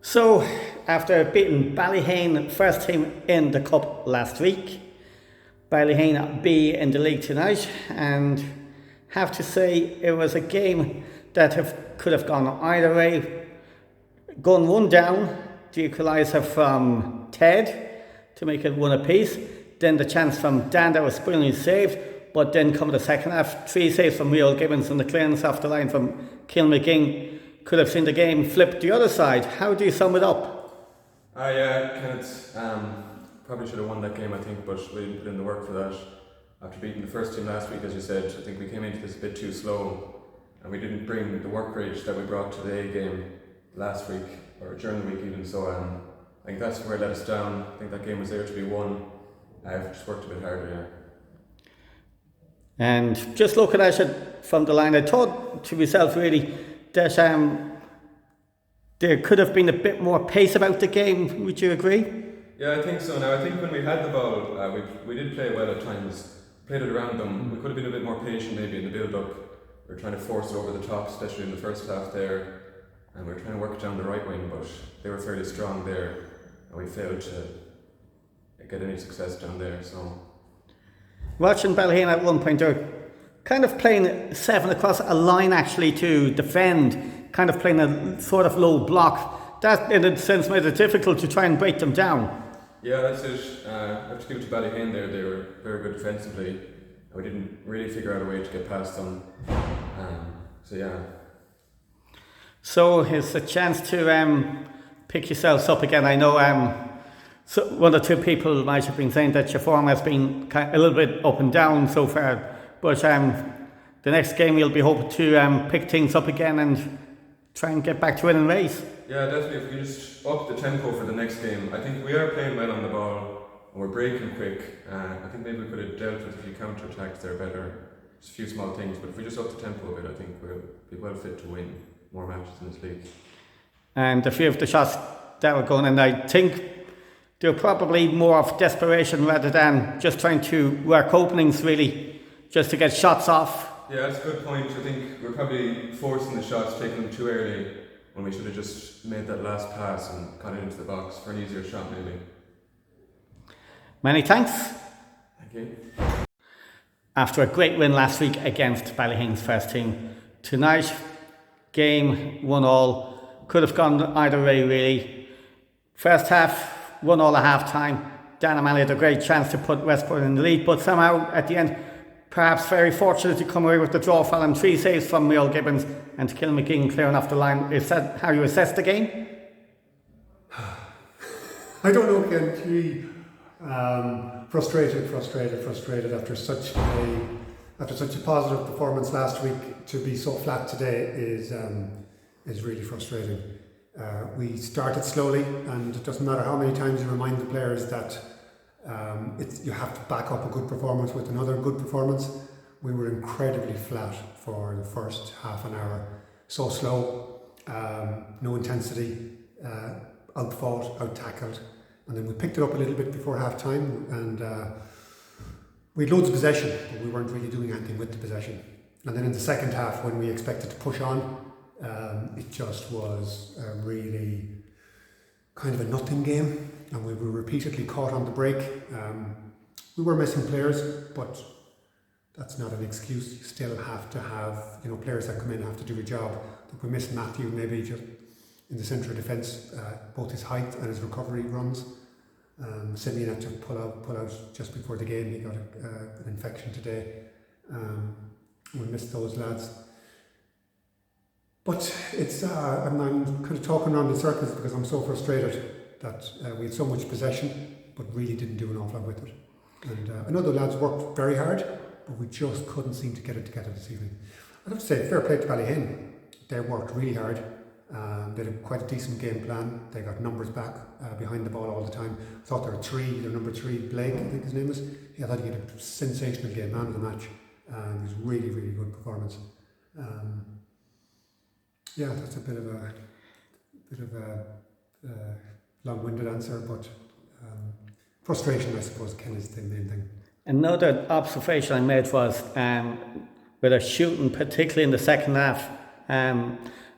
So, after beating Ballyhane first team in the Cup last week, Ballyhane B in the league tonight, and have to say it was a game that could have gone either way. Gun one down, the equaliser from Ted to make it one apiece. Then the chance from Dan that was brilliantly saved, but then come the second half, 3 saves from Will Gibbons and the clearance off the line from Kilmcgee could have seen the game flip the other side. How do you sum it up? Kenneth probably should have won that game, I think, but we didn't put in the work for that. After beating the first team last week, as you said, I think we came into this a bit too slow, and we didn't bring the work rate that we brought to the A game last week, or during the week even, so I think that's where it let us down. I think that game was there to be won. I've just worked a bit harder, yeah. And just looking at it from the line, I thought to myself really that there could have been a bit more pace about the game. Would you agree? Yeah, I think so. Now, I think when we had the ball, we did play well at times, played it around them. We could have been a bit more patient maybe in the build-up. We were trying to force it over the top, especially in the first half there, and we were trying to work it down the right wing, but they were fairly strong there, and we failed to get any success down there. So, watching Ballyhane at one point, they're kind of playing 7 across a line actually to defend, kind of playing a sort of low block. That in a sense made it difficult to try and break them down. Yeah, that's it. I have to give it to Ballyhane there. They were very good defensively. We didn't really figure out a way to get past them. So it's a chance to pick yourselves up again. I know so one or two people might have been saying that your form has been a little bit up and down so far, but the next game we'll be hoping to pick things up again and try and get back to winning ways. Yeah, definitely. If we just up the tempo for the next game, I think we are playing well on the ball and we're breaking quick. I think maybe we could have dealt with a few counter attacks there better. Just a few small things, but if we just up the tempo a bit, I think we'll be well fit to win more matches in this league. And a few of the shots that were going in, I think they're probably more of desperation rather than just trying to work openings really, just to get shots off. Yeah, that's a good point. I think we're probably forcing the shots, taking them too early, when we should have just made that last pass and got it into the box for an easier shot maybe. Many thanks. Thank you. After a great win last week against Ballyhane's first team, tonight, game 1-1, could have gone either way really. First half, 1-1 at half time. Dan O'Malley had a great chance to put Westport in the lead, but somehow at the end, perhaps very fortunate to come away with the draw following 3 saves from Will Gibbons and Kilmcgee clearing off the line. Is that how you assess the game? I don't know, Ken. Frustrated after such a positive performance last week. To be so flat today is really frustrating. We started slowly, and it doesn't matter how many times you remind the players that you have to back up a good performance with another good performance. We were incredibly flat for the first half an hour. So slow, no intensity, out-fought, out-tackled. And then we picked it up a little bit before half time, and we had loads of possession, but we weren't really doing anything with the possession. And then in the second half, when we expected to push on, it just was really kind of a nothing game, and we were repeatedly caught on the break. We were missing players, but that's not an excuse. You still have to have, players that come in have to do a job. I think we missed Matthew maybe just in the centre of defence, both his height and his recovery runs. Simeon had to pull out just before the game. He got an infection today. We missed those lads. But it's I'm kind of talking around in circles because I'm so frustrated that we had so much possession, but really didn't do an awful lot with it. And I know the lads worked very hard, but we just couldn't seem to get it together this evening. I'd have to say, fair play to Ballyhane. They worked really hard. They had quite a decent game plan. They got numbers back behind the ball all the time. I thought their number 3, Blake, I think his name is. I thought he had a sensational game, man of the match. It was really, really good performance. Yeah, that's a bit of a long-winded answer, but frustration, I suppose, Ken, is the main thing. Another observation I made was with our shooting, particularly in the second half.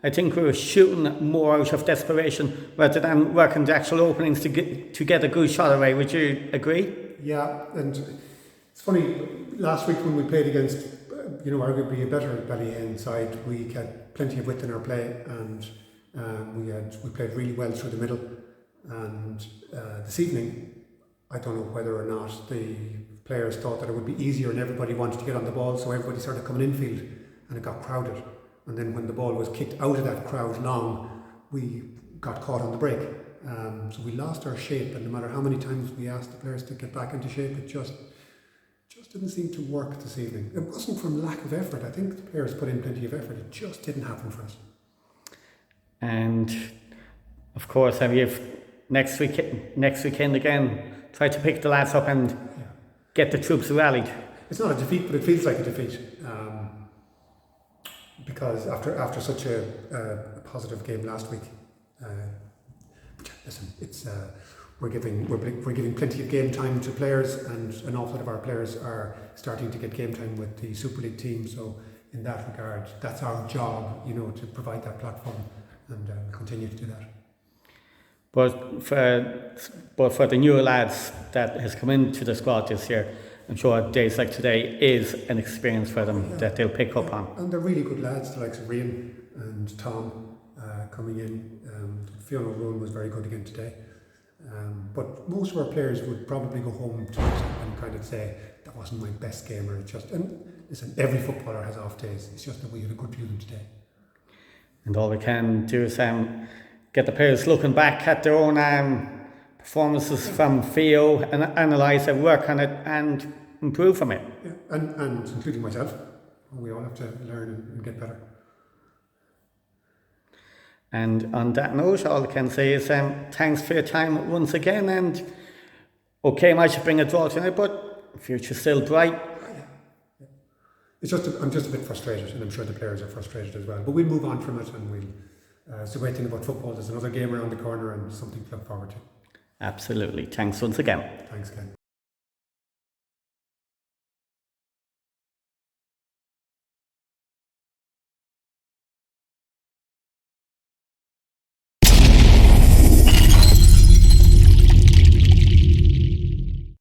I think we were shooting more out of desperation rather than working the actual openings to get a good shot away. Would you agree? Yeah, and it's funny, last week when we played against, arguably a better Ballyhane side, we had plenty of width in our play, and we played really well through the middle. And this evening, I don't know whether or not the players thought that it would be easier and everybody wanted to get on the ball, so everybody started coming infield and it got crowded. And then when the ball was kicked out of that crowd long, we got caught on the break. So we lost our shape, and no matter how many times we asked the players to get back into shape, it just didn't seem to work this evening. It wasn't from lack of effort. I think the players put in plenty of effort. It just didn't happen for us. And of course, next weekend again, try to pick the lads up and get the troops rallied. It's not a defeat, but it feels like a defeat. Because after such a positive game last week, listen, it's we're giving plenty of game time to players, and an awful lot of our players are starting to get game time with the Super League team. So in that regard, that's our job, to provide that platform, and we'll continue to do that. But for the newer lads that has come into the squad this year, I'm sure days like today is an experience for them that they'll pick up on. And they're really good lads, the likes of Rian and Tom coming in. Fiona Rowan was very good again today. But most of our players would probably go home tonight and kind of say, that wasn't my best game, and listen, every footballer has off days. It's just that we had a good view of them today. And all we can do is get the players looking back at their own performances from Theo and analyse and work on it and improve from it. Yeah, and including myself. We all have to learn and get better. And on that note, all I can say is thanks for your time once again. And okay, might have bring a draw tonight, but the future's still bright. Yeah. I'm just a bit frustrated, and I'm sure the players are frustrated as well. But we'll move on from it, and we'll. It's the great thing about football. There's another game around the corner and something to look forward to. Absolutely. Thanks once again. Thanks, Ken.